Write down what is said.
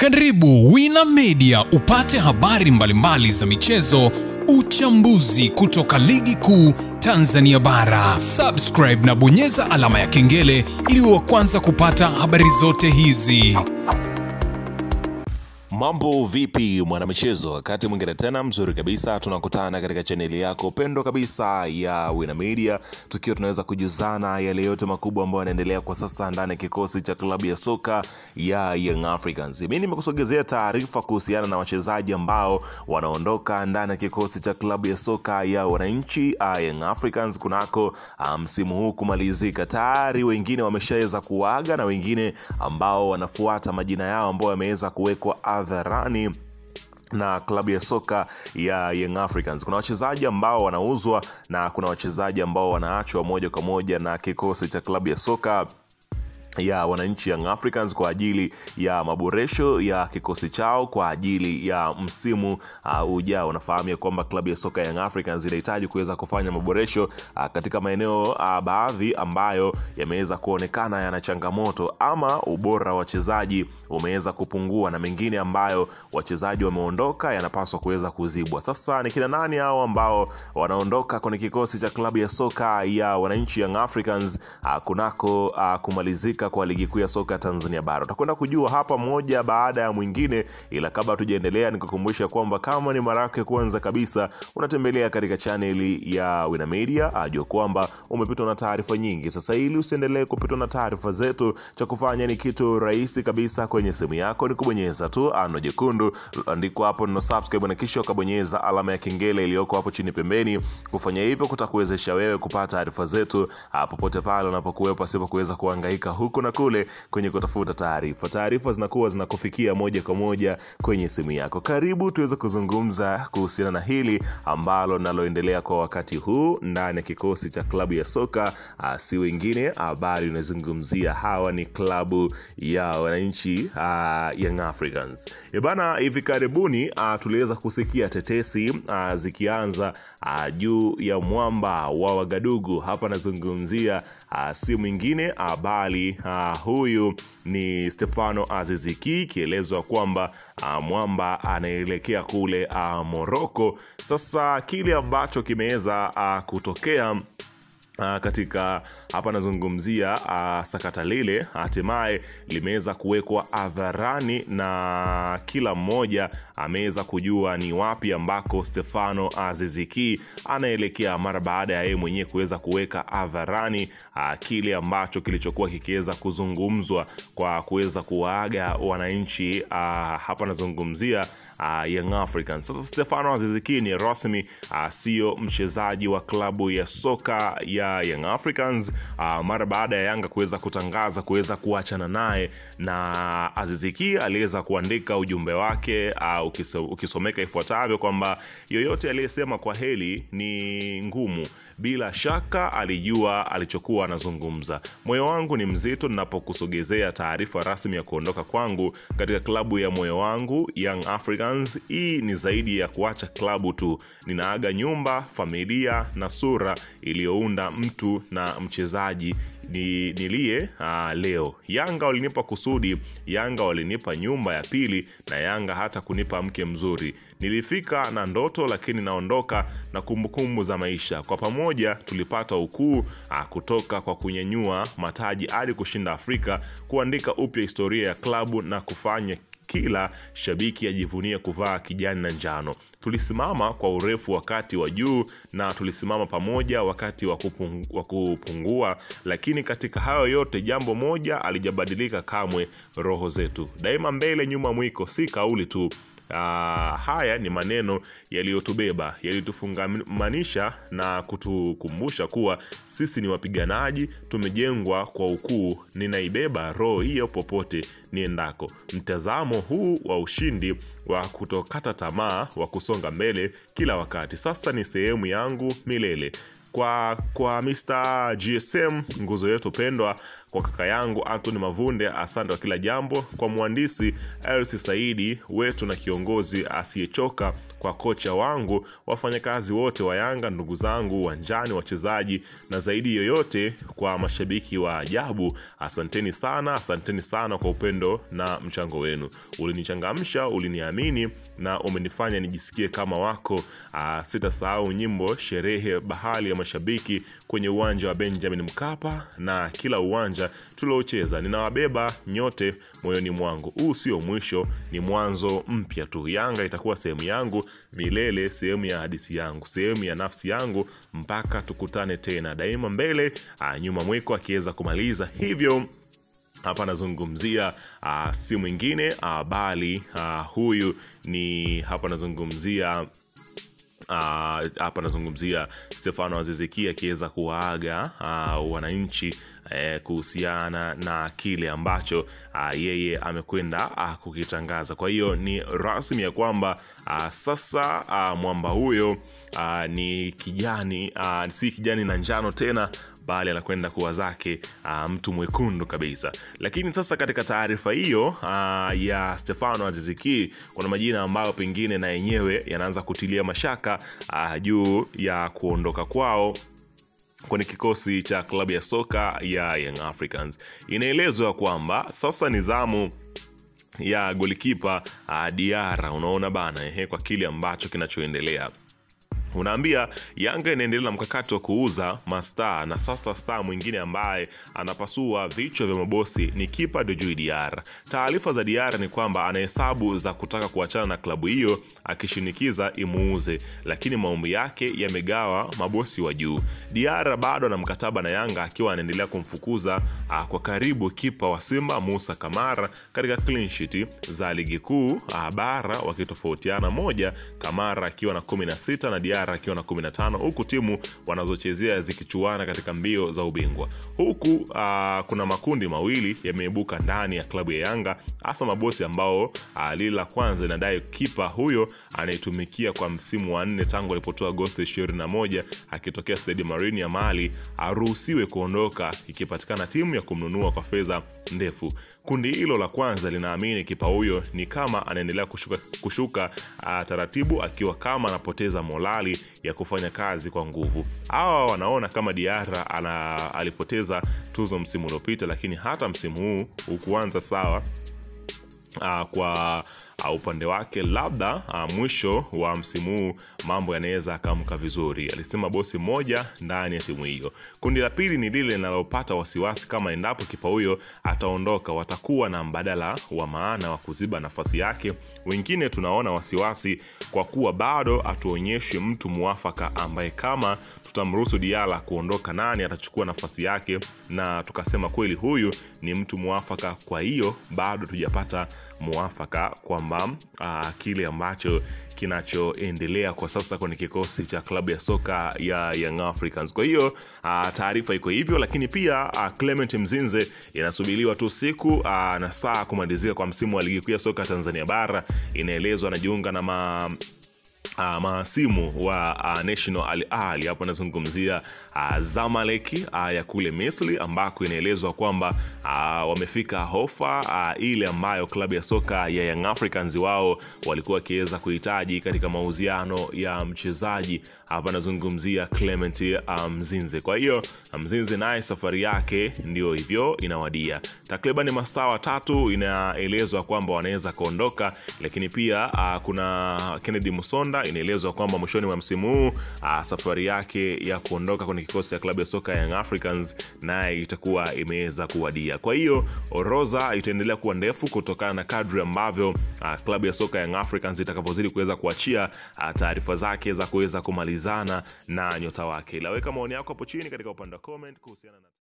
Karibu Wina Media upate habari mbalimbali za michezo, uchambuzi kutoka ligi kuu Tanzania bara. Subscribe na bonyeza alama ya kengele ili uwe wa kwanza kupata habari zote hizi. Mambo vipi mwanamichezo? Wakati mwingine tena mzuri kabisa tunakutana katika chaneli yako pendwa kabisa ya Wina Media, tukiwa tunaweza kujuzana yale yote makubwa ambayo yanaendelea kwa sasa ndani ya kikosi cha klabu ya soka ya Young Africans. Mimi nimekusogezea taarifa kuhusiana na wachezaji ambao wanaondoka ndani ya kikosi cha klabu ya soka ya wananchi Young Africans kunako msimu huu kumalizika. Tayari wengine wameshaweza kuaga na wengine ambao wanafuata majina yao ambao yameweza kuwekwa hadharani na klabu ya soka ya Young Africans. Kuna wachezaji ambao wanauzwa na kuna wachezaji ambao wanaachwa moja kwa moja na kikosi cha klabu ya soka ya wananchi Young Africans kwa ajili ya maboresho ya kikosi chao kwa ajili ya msimu ujao. Unafahamu ya kwamba klabu ya soka Young Africans inahitaji kuweza kufanya maboresho katika maeneo baadhi ambayo yameweza kuonekana yana changamoto ama ubora wa wachezaji umeweza kupungua, na mengine ambayo wachezaji wameondoka yanapaswa kuweza kuzibwa. Sasa ni kina nani hao ambao wanaondoka kwenye kikosi cha klabu ya soka ya wananchi Young Africans kunako kumalizika kwa ligi kuu ya soka Tanzania bara? Utakwenda kujua hapa moja baada ya mwingine, ila kabla tujaendelea nikukumbusha kwamba kama ni mara yako kwanza kabisa unatembelea katika chaneli ya Wina Media, ajua kwamba umepitwa na taarifa nyingi. Sasa ili usiendelee kupitwa na taarifa zetu, cha kufanya ni kitu rahisi kabisa. Kwenye simu yako ni kubonyeza tu ano jekundu andiko hapo neno subscribe, na kisha ukabonyeza alama ya kengele iliyoko hapo chini pembeni. Kufanya hivyo kutakuwezesha wewe kupata taarifa zetu popote pale unapokuwa pasipo kuweza kuhangaika huku na kule kwenye kutafuta taarifa. Taarifa zinakuwa zinakufikia moja kwa moja kwenye simu yako. Karibu tuweze kuzungumza kuhusiana na hili ambalo naloendelea kwa wakati huu ndani ya kikosi cha klabu ya soka. Si wengine habari unazungumzia, hawa ni klabu ya wananchi Young Africans. Bana, hivi karibuni tuliweza kusikia tetesi zikianza juu ya mwamba wa Wagadugu. Hapa nazungumzia si mwingine bali huyu ni Stefano Aziz Ki, kielezwa kwamba mwamba anaelekea kule Morocco. Sasa kile ambacho kimeweza kutokea katika hapa nazungumzia sakata lile hatimaye limeweza kuwekwa hadharani na kila mmoja ameweza kujua ni wapi ambako Stefano Aziz Ki anaelekea, mara baada ya yeye mwenyewe kuweza kuweka hadharani kile ambacho kilichokuwa kikiweza kuzungumzwa kwa kuweza kuaga wananchi hapa nazungumzia Young Africans. Sasa Stefano Aziz Ki ni rasmi sio mchezaji wa klabu ya soka ya Young Africans mara baada ya Yanga kuweza kutangaza kuweza kuachana naye, na Aziz Ki aliweza kuandika ujumbe wake ukisomeka ifuatavyo kwamba yoyote aliyesema kwa heli ni ngumu, bila shaka alijua alichokuwa anazungumza. Moyo wangu ni mzito ninapokusogezea taarifa rasmi ya kuondoka kwangu katika klabu ya moyo wangu Young Africans. Hii ni zaidi ya kuacha klabu tu, ninaaga nyumba, familia na sura iliyounda mtu na mchezaji nilie leo. Yanga walinipa kusudi, Yanga walinipa nyumba ya pili, na Yanga hata kunipa mke mzuri. Nilifika na ndoto, lakini naondoka na kumbukumbu za maisha. Kwa pamoja tulipata ukuu kutoka kwa kunyanyua mataji hadi kushinda Afrika, kuandika upya historia ya klabu na kufanya kila shabiki ajivunie kuvaa kijani na njano. Tulisimama kwa urefu wakati wa juu na tulisimama pamoja wakati wa kupungua, lakini katika hayo yote jambo moja alijabadilika kamwe: roho zetu. Daima mbele, nyuma mwiko, si kauli tu. Haya ni maneno yaliyotubeba, yalitufungamanisha na kutukumbusha kuwa sisi ni wapiganaji, tumejengwa kwa ukuu. Ninaibeba roho hiyo popote niendako. Mtazamo huu wa ushindi, wa kutokata tamaa, wa kusonga mbele kila wakati, sasa ni sehemu yangu milele. Kwa Mr. GSM, nguzo yetu pendwa, kwa kaka yangu Anthony Mavunde, asante kwa kila jambo, kwa mhandisi Elsi Saidi wetu na kiongozi asiyechoka, kwa kocha wangu, wafanyakazi wote wa Yanga, ndugu zangu uwanjani, wachezaji na zaidi yoyote kwa mashabiki wa ajabu, asanteni sana kwa upendo na mchango wenu. Ulinichangamsha, uliniamini na umenifanya nijisikie kama wako. Sitasahau nyimbo sherehe bahali ya mashabiki kwenye uwanja wa Benjamin Mkapa na kila uwanja tuliocheza. Ninawabeba nyote moyoni mwangu. Huu sio mwisho, ni mwanzo mpya tu. Yanga itakuwa sehemu yangu milele, sehemu ya hadithi yangu, sehemu ya nafsi yangu mpaka tukutane tena. Daima mbele, nyuma mwiko, akiweza kumaliza hivyo. Hapa nazungumzia si mwingine bali huyu ni hapa nazungumzia Stefano Aziz Ki akiweza kuwaaga wananchi kuhusiana na kile ambacho yeye amekwenda kukitangaza. Kwa hiyo ni rasmi ya kwamba sasa mwamba huyo ni kijani, si kijani na njano tena, bali anakwenda kuwa zake mtu mwekundu kabisa. Lakini sasa katika taarifa hiyo ya Stefano Aziz Ki, kuna majina ambayo pengine na yenyewe yanaanza kutilia mashaka juu ya kuondoka kwao kwenye kikosi cha klabu ya soka ya Young Africans. Inaelezwa kwamba sasa ni zamu ya golikipa Diarra. Unaona bana, kwa kile ambacho kinachoendelea. Unaambia Yanga inaendelea na mkakati wa kuuza mastaa, na sasa star mwingine ambaye anapasua vichwa vya mabosi ni kipa Djigui Diarra. Taarifa za Diarra ni kwamba anahesabu za kutaka kuachana na klabu hiyo akishinikiza imuuze, lakini maombi yake yamegawa mabosi wa juu. Diarra bado ana mkataba na Yanga akiwa anaendelea kumfukuza kwa karibu kipa wa Simba Musa Kamara katika clean sheet za ligi kuu bara, wakitofautiana moja, Kamara akiwa na 16 na Diarra akiwa na 15, huku timu wanazochezea zikichuana katika mbio za ubingwa. Huku kuna makundi mawili yameibuka ndani ya klabu ya Yanga, hasa mabosi ambao lile la kwanza linadai kipa huyo anaitumikia kwa msimu wa 4 tangu alipotoa Agosti 21 akitokea Stade Marine ya Mali aruhusiwe kuondoka ikipatikana timu ya kumnunua kwa fedha ndefu. Kundi hilo la kwanza linaamini kipa huyo ni kama anaendelea kushuka taratibu, akiwa kama anapoteza morali ya kufanya kazi kwa nguvu. Hawa wanaona kama Diarra alipoteza tuzo msimu uliopita, lakini hata msimu huu ukuanza sawa kwa upande wake. Labda mwisho wa msimu huu mambo yanaweza akamka vizuri, alisema bosi mmoja ndani ya timu hiyo. Kundi la pili ni lile linalopata wasiwasi kama endapo kipa huyo ataondoka watakuwa na mbadala wa maana wa kuziba nafasi yake. Wengine tunaona wasiwasi kwa kuwa bado atuonyeshe mtu muafaka ambaye kama tutamruhusu Diarra kuondoka, nani atachukua nafasi yake, na tukasema kweli huyu ni mtu muafaka. Kwa hiyo bado tujapata muafaka kwamba kile ambacho kinachoendelea kwa sasa kwenye kikosi cha klabu ya soka ya Young Africans. Kwa hiyo taarifa iko hivyo, lakini pia Clement Mzinze inasubiriwa tu siku na saa kumalizika kwa msimu wa ligi kuu ya soka Tanzania bara. Inaelezwa anajiunga na mahasimu wa National Al Ahly. Hapo nazungumzia Zamalek ya kule Misri, ambako inaelezwa kwamba wamefika hofa ile ambayo klabu ya soka ya Young Africans wao walikuwa wakiweza kuhitaji katika mauziano ya mchezaji. Hapa nazungumzia Clement Mzinze. Kwa hiyo Mzinze naye safari yake ndio hivyo inawadia. Takriban mastaa watatu inaelezwa kwamba wanaweza kuondoka, lakini pia kuna Kennedy Musonda inaelezwa kwamba mwishoni mwa msimu huu safari yake ya kuondoka kwenye kikosi cha klabu ya soka ya Young Africans naye itakuwa imeweza kuwadia. Kwa hiyo orodha itaendelea kuwa ndefu kutokana na kadri ambavyo klabu ya soka ya Young Africans itakapozidi kuweza kuachia taarifa zake za kuweza kumalizana na nyota wake. Laweka maoni yako hapo chini katika upande wa comment kuhusiana na